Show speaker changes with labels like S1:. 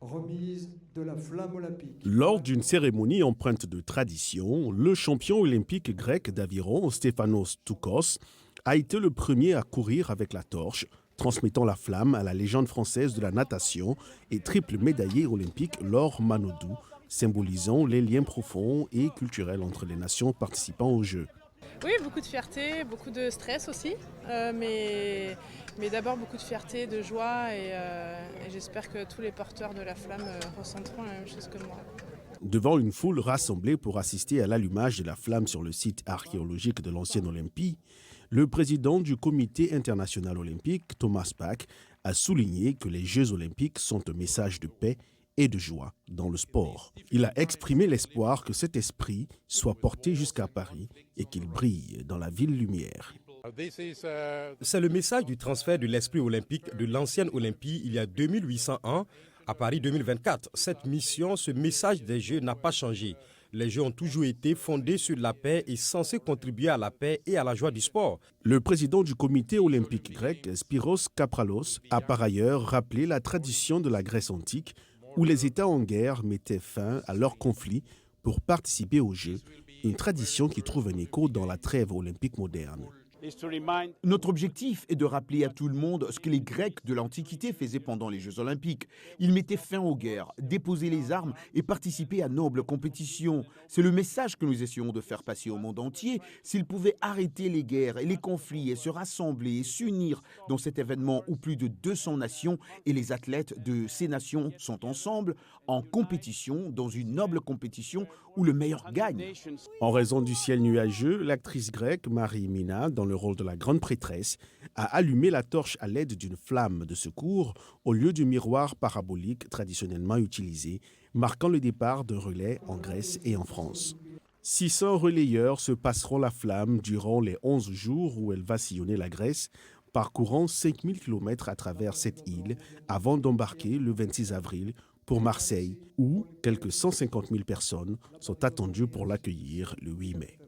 S1: remise de la flamme olympique.
S2: Lors d'une cérémonie empreinte de tradition, le champion olympique grec d'aviron, Stéphanos Toukos, a été le premier à courir avec la torche, transmettant la flamme à la légende française de la natation et triple médaillé olympique Laure Manodou, symbolisant les liens profonds et culturels entre les nations participant aux Jeux.
S3: Oui, beaucoup de fierté, beaucoup de stress aussi, mais d'abord beaucoup de fierté, de joie et j'espère que tous les porteurs de la flamme ressentiront la même chose que moi.
S2: Devant une foule rassemblée pour assister à l'allumage de la flamme sur le site archéologique de l'ancienne Olympie, le président du comité international olympique, Thomas Bach, a souligné que les Jeux olympiques sont un message de paix et de joie dans le sport. Il a exprimé l'espoir que cet esprit soit porté jusqu'à Paris et qu'il brille dans la ville lumière.
S4: C'est le message du transfert de l'esprit olympique de l'ancienne Olympie il y a 2800 ans à Paris 2024. Cette mission, ce message des Jeux n'a pas changé. Les Jeux ont toujours été fondés sur la paix et censés contribuer à la paix et à la joie du sport.
S2: Le président du comité olympique grec, Spyros Kapralos, a par ailleurs rappelé la tradition de la Grèce antique où les États en guerre mettaient fin à leurs conflits pour participer aux Jeux, une tradition qui trouve un écho dans la trêve olympique moderne.
S5: Notre objectif est de rappeler à tout le monde ce que les Grecs de l'Antiquité faisaient pendant les Jeux olympiques. Ils mettaient fin aux guerres, déposaient les armes et participaient à nobles compétitions. C'est le message que nous essayons de faire passer au monde entier. S'ils pouvaient arrêter les guerres et les conflits et se rassembler et s'unir dans cet événement où plus de 200 nations et les athlètes de ces nations sont ensemble en compétition, dans une noble compétition où le meilleur gagne.
S2: En raison du ciel nuageux, l'actrice grecque Marie Mina, dans le rôle de la grande prêtresse, a allumé la torche à l'aide d'une flamme de secours au lieu du miroir parabolique traditionnellement utilisé, marquant le départ d'un relais en Grèce et en France. 600 relayeurs se passeront la flamme durant les 11 jours où elle va sillonner la Grèce, parcourant 5000 km à travers cette île avant d'embarquer le 26 avril pour Marseille, où quelques 150 000 personnes sont attendues pour l'accueillir le 8 mai.